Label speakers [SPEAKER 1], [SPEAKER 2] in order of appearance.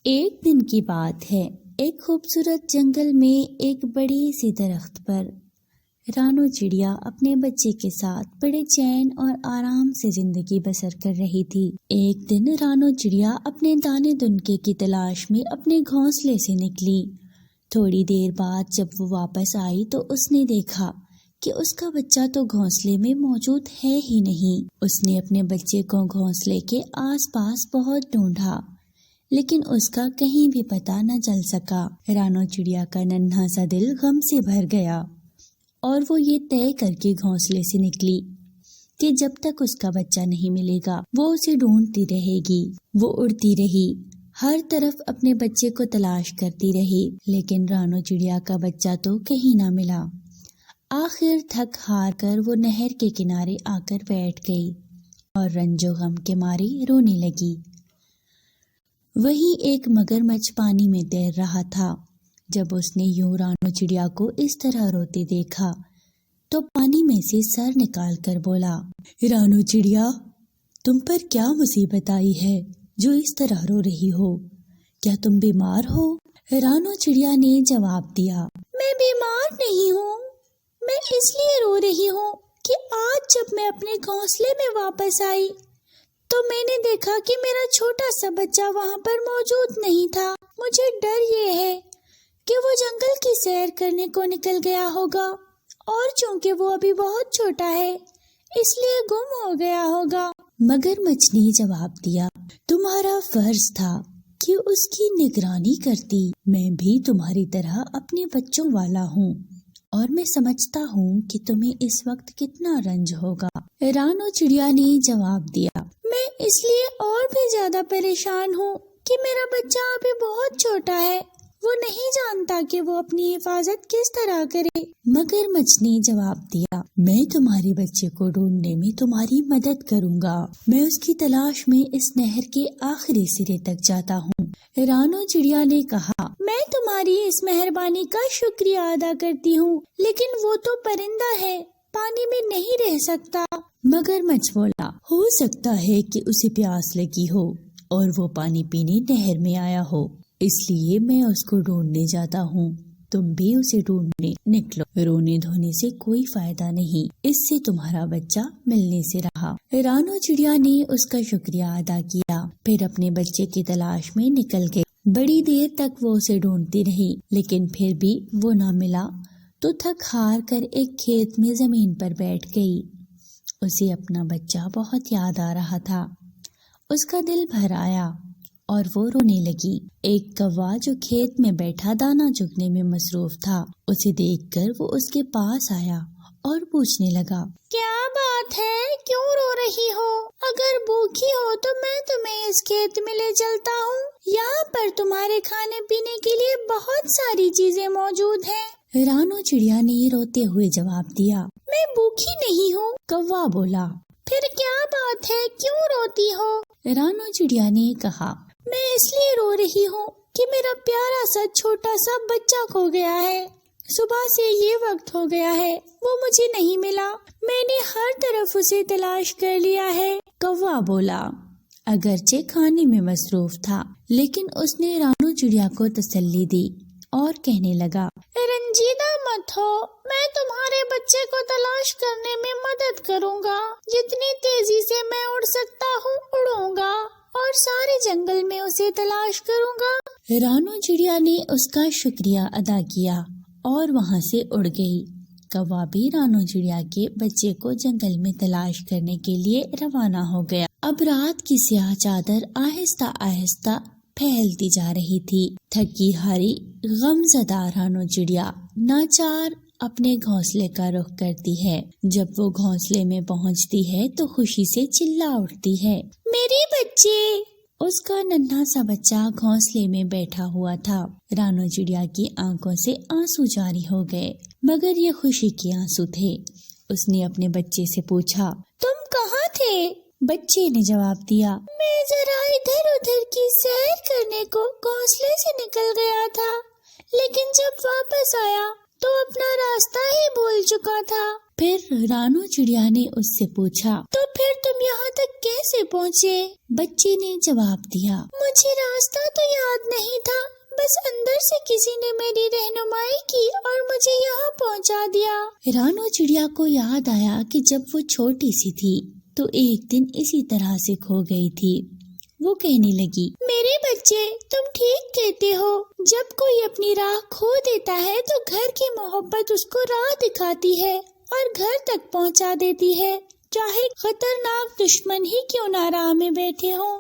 [SPEAKER 1] ایک دن کی بات ہے، ایک خوبصورت جنگل میں ایک بڑی سی درخت پر رانو چڑیا اپنے بچے کے ساتھ بڑے چین اور آرام سے زندگی بسر کر رہی تھی۔ ایک دن رانو چڑیا اپنے دانے دنکے کی تلاش میں اپنے گھونسلے سے نکلی۔ تھوڑی دیر بعد جب وہ واپس آئی تو اس نے دیکھا کہ اس کا بچہ تو گھونسلے میں موجود ہے ہی نہیں۔ اس نے اپنے بچے کو گھونسلے کے آس پاس بہت ڈھونڈا، لیکن اس کا کہیں بھی پتہ نہ چل سکا۔ رانو چڑیا کا ننھا سا دل غم سے بھر گیا اور وہ یہ طے کر کے گھونسلے سے نکلی کہ جب تک اس کا بچہ نہیں ملے گا وہ اسے ڈھونڈتی رہے گی۔ وہ اڑتی رہی، ہر طرف اپنے بچے کو تلاش کرتی رہی، لیکن رانو چڑیا کا بچہ تو کہیں نہ ملا۔ آخر تھک ہار کر وہ نہر کے کنارے آ کر بیٹھ گئی اور رنج و غم کے مارے رونے لگی۔ وہیں ایک مگرمچھ پانی میں تیر رہا تھا۔ جب اس نے یوں رانو چڑیا کو اس طرح روتے دیکھا تو پانی میں سے سر نکال کر بولا، رانو چڑیا، تم پر کیا مصیبت آئی ہے جو اس طرح رو رہی ہو؟ کیا تم بیمار ہو؟ رانو چڑیا نے جواب دیا، میں بیمار نہیں ہوں، میں اس لیے رو رہی ہوں کہ آج جب میں اپنے گھونسلے میں واپس آئی تو میں نے دیکھا کہ میرا چھوٹا سا بچہ وہاں پر موجود نہیں تھا۔ مجھے ڈر یہ ہے کہ وہ جنگل کی سیر کرنے کو نکل گیا ہوگا، اور چونکہ وہ ابھی بہت چھوٹا ہے اس لیے گم ہو گیا ہوگا۔ مگرمچھ نے جواب دیا، تمہارا فرض تھا کہ اس کی نگرانی کرتی۔ میں بھی تمہاری طرح اپنے بچوں والا ہوں اور میں سمجھتا ہوں کہ تمہیں اس وقت کتنا رنج ہوگا۔ رانو چڑیا نے جواب دیا، میں اس لیے اور بھی زیادہ پریشان ہوں کہ میرا بچہ ابھی بہت چھوٹا ہے، وہ نہیں جانتا کہ وہ اپنی حفاظت کس طرح کرے۔ مگرمچھ نے جواب دیا، میں تمہارے بچے کو ڈھونڈنے میں تمہاری مدد کروں گا، میں اس کی تلاش میں اس نہر کے آخری سرے تک جاتا ہوں۔ رانو چڑیا نے کہا، میں تمہاری اس مہربانی کا شکریہ ادا کرتی ہوں، لیکن وہ تو پرندہ ہے، پانی میں نہیں رہ سکتا۔ مگرمچھ بولا، ہو سکتا ہے کہ اسے پیاس لگی ہو اور وہ پانی پینے نہر میں آیا ہو، اس لیے میں اس کو ڈھونڈنے جاتا ہوں، تم بھی اسے ڈھونڈنے نکلو۔ رونے دھونے سے کوئی فائدہ نہیں، اس سے تمہارا بچہ ملنے سے رہا۔ رانو چڑیا نے اس کا شکریہ ادا کیا، پھر اپنے بچے کی تلاش میں نکل گئی۔ بڑی دیر تک وہ اسے ڈھونڈتی رہی، لیکن پھر بھی وہ نہ ملا تو تھک ہار کر ایک کھیت میں زمین پر بیٹھ گئی۔ اسے اپنا بچہ بہت یاد آ رہا تھا، اس کا دل بھر آیا اور وہ رونے لگی۔ ایک کوا جو کھیت میں بیٹھا دانا چگنے میں مصروف تھا، اسے دیکھ کر وہ اس کے پاس آیا اور پوچھنے لگا، کیا بات ہے، کیوں رو رہی ہو؟ اگر بھوکی ہو تو میں تمہیں اس کھیت میں لے چلتا ہوں، یہاں پر تمہارے کھانے پینے کے لیے بہت ساری چیزیں موجود ہیں۔ رانو چڑیا نے روتے ہوئے جواب دیا، میں بھوکی نہیں ہوں۔ کوا بولا، پھر کیا بات ہے، کیوں روتی ہو؟ رانو چڑیا نے کہا، میں اس لیے رو رہی ہوں کہ میرا پیارا سا چھوٹا سا بچہ کھو گیا ہے، صبح سے یہ وقت ہو گیا ہے، وہ مجھے نہیں ملا، میں نے ہر طرف اسے تلاش کر لیا ہے۔ کوا بولا، اگرچہ کھانے میں مصروف تھا لیکن اس نے رانو چڑیا کو تسلی دی اور کہنے لگا، رنجیدہ مت ہو، میں تمہارے بچے کو تلاش کرنے میں مدد کروں گا، جتنی تیزی سے میں اڑ سکتا ہوں اڑوں گا اور سارے جنگل میں اسے تلاش کروں گا۔ رانو چڑیا نے اس کا شکریہ ادا کیا اور وہاں سے اڑ گئی۔ کوا بھی رانو چڑیا کے بچے کو جنگل میں تلاش کرنے کے لیے روانہ ہو گیا۔ اب رات کی سیاہ چادر آہستہ آہستہ پھیلتی جا رہی تھی۔ تھکی ہاری غم زدہ رانو چڑیا ناچار اپنے گھونسلے کا رخ کرتی ہے۔ جب وہ گھونسلے میں پہنچتی ہے تو خوشی سے چلا اٹھتی ہے، میرے بچے! اس کا ننھا سا بچہ گھونسلے میں بیٹھا ہوا تھا۔ رانو چڑیا کی آنکھوں سے آنسو جاری ہو گئے، مگر یہ خوشی کے آنسو تھے۔ اس نے اپنے بچے سے پوچھا، تم کہاں تھے؟ بچے نے جواب دیا، میں ذرا ادھر ادھر کی سیر کرنے کو گھونسلے سے نکل گیا تھا، لیکن جب واپس آیا تو اپنا راستہ ہی بھول چکا تھا، پھر رانو چڑیا نے اس سے پوچھا تو پھر تم یہاں تک کیسے پہنچے؟ بچی نے جواب دیا مجھے راستہ تو یاد نہیں تھا، بس اندر سے کسی نے میری رہنمائی کی اور مجھے یہاں پہنچا دیا۔ رانو چڑیا کو یاد آیا کہ جب وہ چھوٹی سی تھی تو ایک دن اسی طرح سے کھو گئی تھی۔ وہ کہنے لگی میرے بچے تم ٹھیک کہتے ہو، جب کوئی اپنی راہ کھو دیتا ہے تو گھر کی محبت اس کو راہ دکھاتی ہے اور گھر تک پہنچا دیتی ہے، چاہے خطرناک دشمن ہی کیوں نہ راہ میں بیٹھے ہوں۔